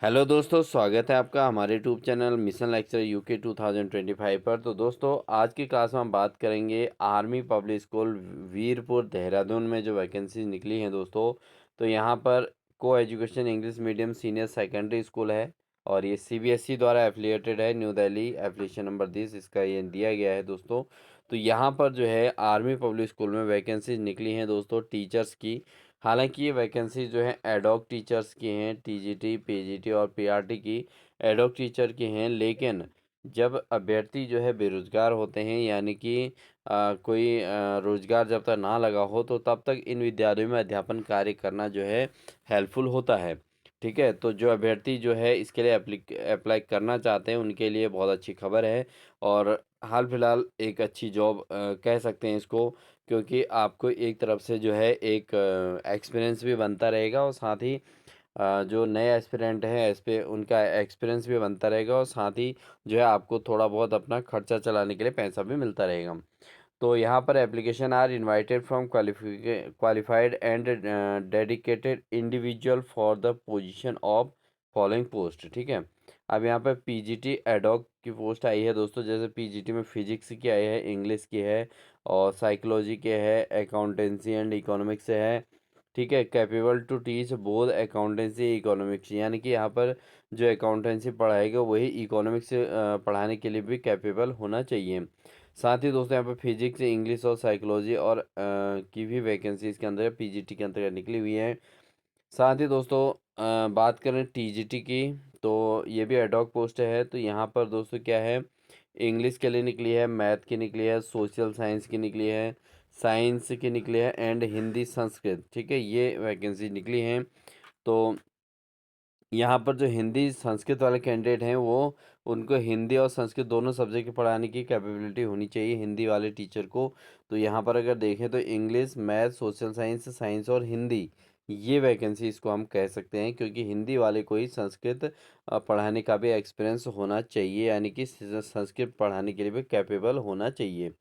Hello दोस्तों, स्वागत है आपका हमारे YouTube channel mission lecture UK 2025 पर। तो दोस्तों, आज की क्लास में हम बात करेंगे army public school Virpur Dehradun में जो वैकेंसी निकली हैं दोस्तों। तो यहाँ पर को education English medium senior secondary school है और ये सीबीएसई द्वारा एफिलिएटेड है। न्यू दिल्ली एप्लीकेशन नंबर 10 इसका ये दिया गया है दोस्तों। तो यहाँ पर जो है आर्मी पब्लिक स्कूल में वैकेंसी निकली हैं दोस्तों टीचर्स की। हालांकि ये वैकेंसी जो है एडॉक टीचर्स की हैं, टीजीटी पीजीटी और पीआरटी की एडॉक टीचर की हैं। लेकिन जब अभ्यर्थी जो है बेरोजगार होते हैं, यानी कि कोई रोजगार जब तक ना लगा हो तो तब तक इन विद्यालयों में अध्यापन कार्य करना जो है हेल्पफुल होता है। ठीक है, तो जो अभ्यर्थी जो है इसके लिए अप्लाई करना चाहते हैं उनके लिए बहुत अच्छी खबर है। और हाल फिलहाल एक अच्छी जॉब कह सकते हैं इसको, क्योंकि आपको एक तरफ से जो है एक एक्सपीरियंस भी बनता रहेगा और साथ ही जो नए एस्पिरेंट हैं इस पे उनका एक्सपीरियंस भी बनता रहेगा और साथ ही जो है आपको थोड़ा बहुत अपना खर्चा चलाने के लिए पैसा भी मिलता रहेगा। तो यहाँ पर application are invited from qualified and dedicated individual for the position of following post. ठीक है, अब यहाँ पर पीजीटी एडॉक की पोस्ट आई है दोस्तों। जैसे पीजीटी में फिजिक्स की आई है, इंग्लिश की है और साइकोलॉजी के है, अकाउंटेंसी एंड इकोनॉमिक्स से है। ठीक है, capable to teach both accountancy economics, यानी कि यहाँ पर जो अकाउंटेंसी पढ़ाएगा वही इकोनॉमिक्स पढ़ाने के लिए भी कैपेबल होना चाहिए। साथ ही दोस्तों यहाँ पे फिजिक्स इंग्लिश और साइकोलॉजी और की भी वैकेंसी इसके अंदर पीजीटी के अंतर्गत निकली हुई है। साथ ही दोस्तों बात करें टीजीटी की, तो ये भी एडॉक पोस्ट है। तो यहाँ पर दोस्तों क्या है, इंग्लिश के लिए निकली है, मैथ की निकली है, सोशल साइंस की निकली है, साइंस की निकली है एंड हिंदी संस्कृत। ठीक है, ये वैकेंसी निकली हैं। तो यहाँ पर जो हिंदी संस्कृत वाले कैंडिडेट हैं वो उनको हिंदी और संस्कृत दोनों सब्जेक्ट पढ़ाने की कैपेबिलिटी होनी चाहिए हिंदी वाले टीचर को। तो यहाँ पर अगर देखें तो English, math, social science, science और हिंदी, ये वैकेंसी इसको हम कह सकते हैं, क्योंकि हिंदी वाले को ही संस्कृत पढ़ाने का भी एक्सपीरियंस होना चाहिए, यानी कि संस्कृत पढ़ाने के लिए भी कैपेबल होना चाहिए।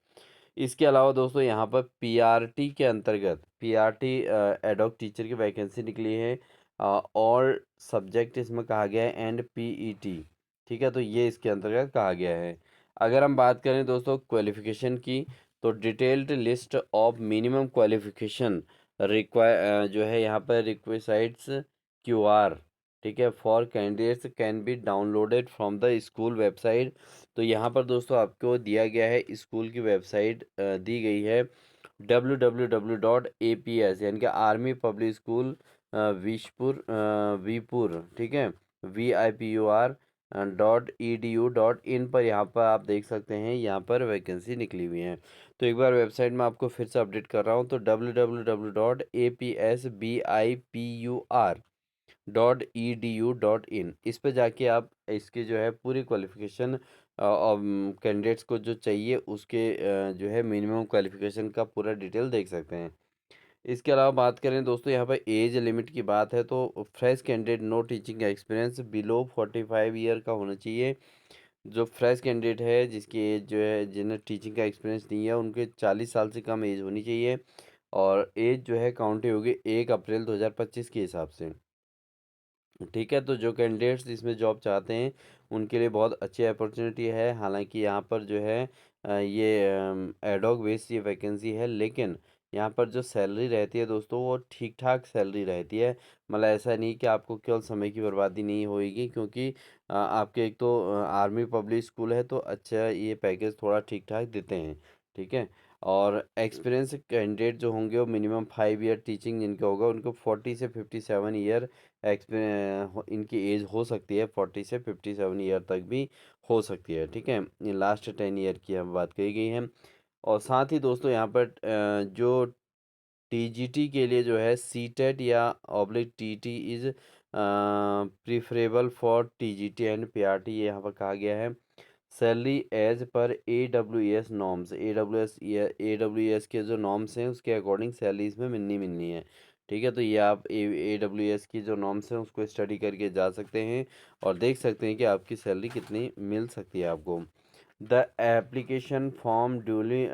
इसके अलावा दोस्तों यहाँ पर पीआरटी के अंतर्गत पीआरटी एडॉक टीचर की वैकेंसी निकली है और सब्जेक्ट इसमें कहा गया है एंड पीईटी। ठीक है, तो ये इसके अंतर्गत कहा गया है। अगर हम बात करें दोस्तों क्वालिफिकेशन की, तो detailed list of minimum qualification require जो है यहाँ पर रिक्वेसाइट्स क्यूआर, ठीक है, for candidates can be downloaded from the school website. तो यहाँ पर दोस्तों आपको दिया गया है, स्कूल की वेबसाइट दी गई है www.aps, यानी कि आर्मी पब्लिक स्कूल वीपुर, ठीक है, VIPUR .edu.in पर। यहाँ पर आप देख सकते हैं, यहाँ पर वैकेंसी निकली हुई है। तो एक बार वेबसाइट में आपको फिर से अपडेट कर रहा हूँ, तो www.apsbipur.edu.in, इस पे जाके आप इसके जो है पूरी क्वालिफिकेशन कैंडिडेट्स को जो चाहिए उसके जो है मिनिमम क्वालिफिकेशन का पूरा डिटेल देख सकते हैं। इसके अलावा बात करें दोस्तों यहाँ पर एज लिमिट की बात है, तो fresh candidate no teaching experience below 45 year का होना चाहिए। जो फ्रेश कैंडिडेट है जिसकी एज जो है, जिन्हें टीचिंग का एक्सपीरियंस नहीं है, उनके 40 साल से कम एज होनी चाहिए और एज जो है काउंट होगी 1 अप्रैल 2025 के हिसाब से। ठीक है, तो जो कैंडिडेट्स इसमें जॉब चाहते हैं उनके लिए बहुत अच्छी अपॉर्चुनिटी है। हालांकि यहाँ पर जो है ये एडॉक बेस्ड ये वैकेंसी है, लेकिन यहाँ पर जो सैलरी रहती है दोस्तों वो ठीक ठाक सैलरी रहती है। मतलब ऐसा नहीं कि आपको केवल समय की बर्बादी नहीं होएगी, क्योंकि आपके एक तो आर्मी पब्लिक स्कूल है तो अच्छा ये पैकेज थोड़ा ठीक ठाक देते हैं। ठीक है, और एक्सपीरियंस कैंडिडेट जो होंगे वो मिनिमम 5 ईयर टीचिंग जिनका होगा उनको 40 से 57 ईयर एक्सपीरियंस इनकी एज हो सकती है, 40 से 57 ईयर तक भी हो सकती है। ठीक है, ये लास्ट 10 ईयर की हम बात कही गई है। और साथ ही दोस्तों यहाँ पर जो टीजीटी के लिए जो है सीटेट या oblique TT is preferable for TGT and PRT, ये यहाँ पर कहा गया है। Salary as per AWS norms, AWS के जो नॉर्म्स हैं उसके अकॉर्डिंग सैलरी इसमें मिलनी है। ठीक है, तो ये आप AWS की जो नॉर्म्स हैं उसको स्टडी करके जा सकते हैं और देख सकते हैं कि आपकी सैलरी कितनी मिल सकती है आपको। The application form duly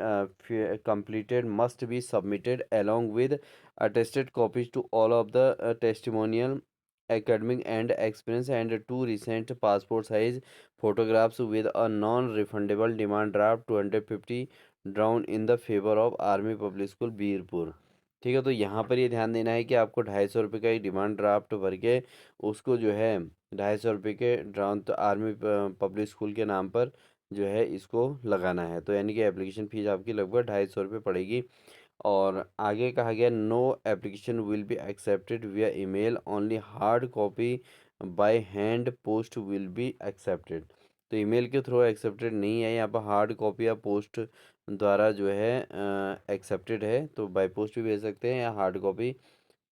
completed must be submitted along with attested copies to all of the testimonial academic and experience and 2 recent passport size photographs with a non-refundable demand draft 250 drawn in the favor of army public school Birpur. ठीक है, तो यहाँ पर ये ध्यान देना है कि आपको 250 रुपये का एक डिमांड ड्राफ्ट भर के उसको जो है 250 रुपये के ड्राउन तो आर्मी पब्लिक स्कूल के नाम पर जो है इसको लगाना है। तो यानी कि एप्लीकेशन फ़ीस आपकी लगभग 250 रुपये पड़ेगी। और आगे कहा गया no application will be accepted via email, only hard copy by hand post will be accepted. तो ईमेल के थ्रू एक्सेप्टेड नहीं है, यहाँ पर हार्ड कॉपी या पोस्ट द्वारा जो है एक्सेप्टेड है। तो बाय पोस्ट भी भेज सकते हैं या हार्ड कॉपी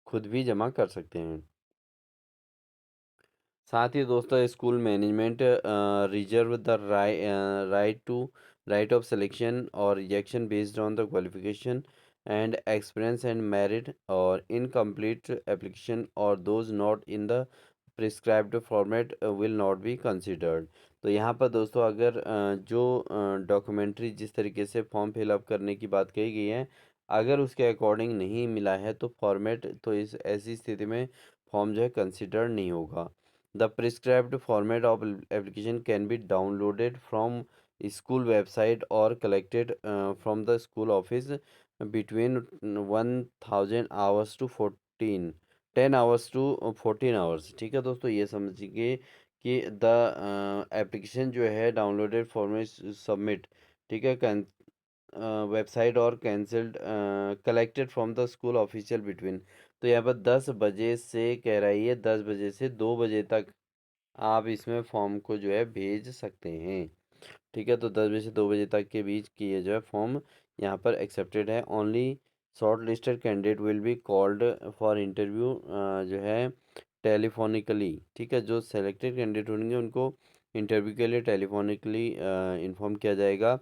खुद भी जमा कर सकते हैं। साथ ही दोस्तों school management reserve the right of selection और rejection based on the qualification and experience and merit और इनकम्प्लीट एप्लीकेशन और those not in the prescribed format will not be considered. तो यहाँ पर दोस्तों अगर जो डॉक्यूमेंट्री जिस तरीके से फॉर्म फिलअप करने की बात कही गई है, अगर उसके अकॉर्डिंग नहीं मिला है तो फॉर्मेट तो इस ऐसी स्थिति में फॉर्म जो है कंसिडर्ड नहीं होगा। The prescribed format of application can be downloaded from school website or collected from the school office between 1000 hours to 14 10 hours to 14 hours। ठीक है दोस्तों, ये समझिए कि द एप्लीकेशन जो है डाउनलोडेड फॉर्मेट सबमिट, ठीक है, वेबसाइट और cancelled collected from the school official between. तो यहाँ पर 10 बजे से कह रही है 10 बजे से 2 बजे तक आप इसमें फॉर्म को जो है भेज सकते हैं। ठीक है, तो 10 बजे से 2 बजे तक के बीच की ये जो है फॉर्म यहाँ पर एक्सेप्टेड है। Only short listed candidate will be called for interview जो है टेलीफोनिकली। ठीक है, जो सेलेक्टेड कैंडिडेट होंगे उनको इंटरव्यू के लिए टेलीफोनिकली इन्फॉर्म किया जाएगा,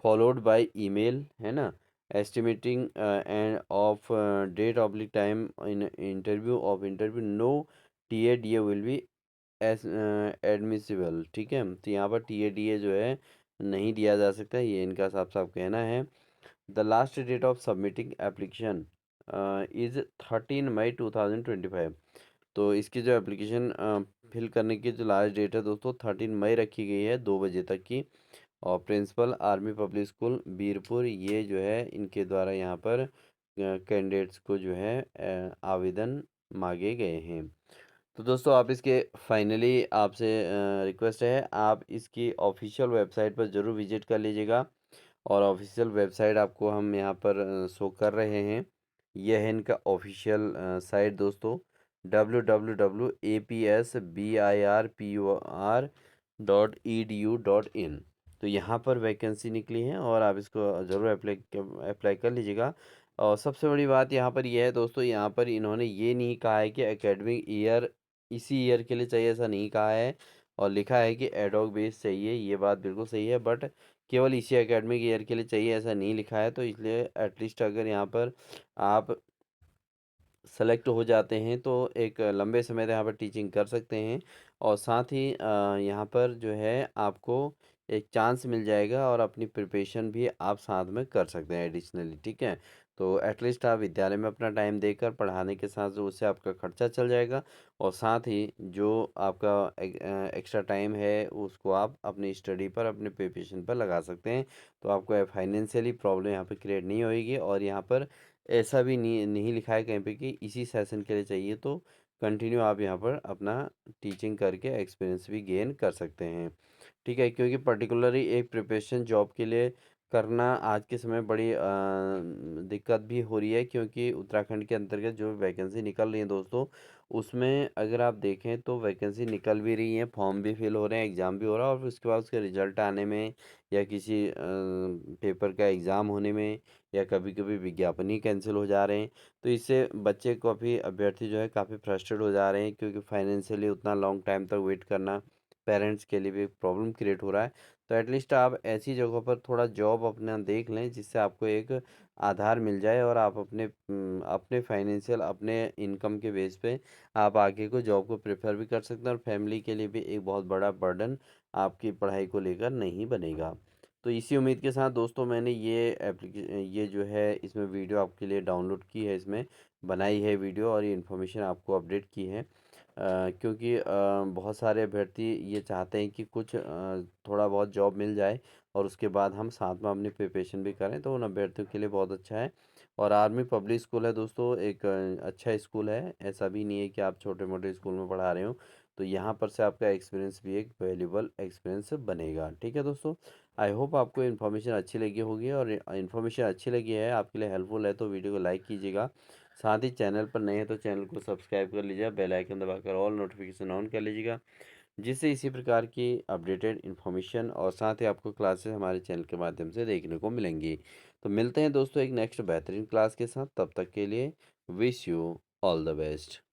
फॉलोड बाय ईमेल, है ना। Estimating end of date oblique time in interview no T A will be s admissible. ठीक है, तो यहाँ पर टी ए जो है नहीं दिया जा सकता, ये इनका साफ साफ कहना है। The last date of submitting application is 13 May 2025। तो इसकी जो एप्लीकेशन फिल करने की जो लास्ट डेट है दोस्तों 13 मई रखी गई है 2 बजे तक की। और principal army public school Birpur ये जो है इनके द्वारा यहाँ पर कैंडिडेट्स को जो है आवेदन मांगे गए हैं। तो दोस्तों आप इसके फाइनली आपसे रिक्वेस्ट है आप इसकी ऑफिशियल वेबसाइट पर ज़रूर विजिट कर लीजिएगा। और ऑफिशियल वेबसाइट आपको हम यहाँ पर शो कर रहे हैं। यह है इनका ऑफिशियल साइट दोस्तों, www.apsbirpur.edu.in। तो यहाँ पर वैकेंसी निकली है और आप इसको ज़रूर अप्लाई अप्लाई कर लीजिएगा। और सबसे बड़ी बात यहाँ पर यह है दोस्तों, यहाँ पर इन्होंने ये नहीं कहा है कि एकेडमिक ईयर इसी ईयर के लिए चाहिए, ऐसा नहीं कहा है। और लिखा है कि एडॉक बेस चाहिए, ये बात बिल्कुल सही है, बट केवल इसी एकेडमिक ईयर के लिए चाहिए ऐसा नहीं लिखा है। तो इसलिए एटलीस्ट अगर यहाँ पर आप सेलेक्ट हो जाते हैं तो एक लंबे समय तक यहाँ पर टीचिंग कर सकते हैं। और साथ ही यहाँ पर जो है आपको एक चांस मिल जाएगा और अपनी प्रिपरेशन भी आप साथ में कर सकते हैं एडिशनली। ठीक है, तो एटलीस्ट आप विद्यालय में अपना टाइम देकर पढ़ाने के साथ जो उससे आपका खर्चा चल जाएगा और साथ ही जो आपका एक्स्ट्रा टाइम है उसको आप अपनी स्टडी पर अपने प्रिपरेशन पर लगा सकते हैं। तो आपको फाइनेंशियली प्रॉब्लम यहाँ पर क्रिएट नहीं होएगी। और यहाँ पर ऐसा भी नहीं लिखा है कहीं पे कि इसी सेशन के लिए चाहिए, तो कंटिन्यू आप यहाँ पर अपना टीचिंग करके एक्सपीरियंस भी गेन कर सकते हैं। ठीक है, क्योंकि पर्टिकुलरली एक प्रिपरेशन जॉब के लिए करना आज के समय बड़ी दिक्कत भी हो रही है, क्योंकि उत्तराखंड के अंतर्गत जो वैकेंसी निकल रही है दोस्तों उसमें अगर आप देखें तो वैकेंसी निकल भी रही है, फॉर्म भी फिल हो रहे हैं, एग्ज़ाम भी हो रहा है, और फिर उसके बाद उसके रिजल्ट आने में या किसी पेपर का एग्ज़ाम होने में या कभी कभी विज्ञापन ही कैंसिल हो जा रहे हैं। तो इससे बच्चे काफ़ी अभ्यर्थी जो है काफ़ी फ्रस्ट्रेट हो जा रहे हैं, क्योंकि फाइनेंशियली उतना लॉन्ग टाइम तक वेट करना पेरेंट्स के लिए भी प्रॉब्लम क्रिएट हो रहा है। तो एटलीस्ट आप ऐसी जगहों पर थोड़ा जॉब अपना देख लें जिससे आपको एक आधार मिल जाए और आप अपने फाइनेंशियल अपने इनकम के बेस पे आप आगे को जॉब को प्रेफर भी कर सकते हैं और फैमिली के लिए भी एक बहुत बड़ा बर्डन आपकी पढ़ाई को लेकर नहीं बनेगा। तो इसी उम्मीद के साथ दोस्तों मैंने ये जो है इसमें वीडियो आपके लिए डाउनलोड की है, इसमें बनाई है वीडियो और ये इन्फॉर्मेशन आपको अपडेट की है। क्योंकि बहुत सारे अभ्यर्थी ये चाहते हैं कि कुछ थोड़ा बहुत जॉब मिल जाए और उसके बाद हम साथ में अपनी प्रिपरेशन भी करें, तो उन अभ्यर्थियों के लिए बहुत अच्छा है। और आर्मी पब्लिक स्कूल है दोस्तों, एक अच्छा स्कूल है। ऐसा भी नहीं है कि आप छोटे मोटे स्कूल में पढ़ा रहे हो, तो यहाँ पर से आपका एक्सपीरियंस भी एक वैल्यूबल एक्सपीरियंस बनेगा। ठीक है दोस्तों, आई होप आपको इन्फॉर्मेशन अच्छी लगी होगी, और इन्फॉर्मेशन अच्छी लगी है, आपके लिए हेल्पफुल है, तो वीडियो को लाइक कीजिएगा। साथ ही चैनल पर नए हैं तो चैनल को सब्सक्राइब कर लीजिए, बेल आइकन दबाकर ऑल नोटिफिकेशन ऑन कर लीजिएगा, जिससे इसी प्रकार की अपडेटेड इन्फॉर्मेशन और साथ ही आपको क्लासेस हमारे चैनल के माध्यम से देखने को मिलेंगी। तो मिलते हैं दोस्तों एक नेक्स्ट बेहतरीन क्लास के साथ, तब तक के लिए wish you all the best.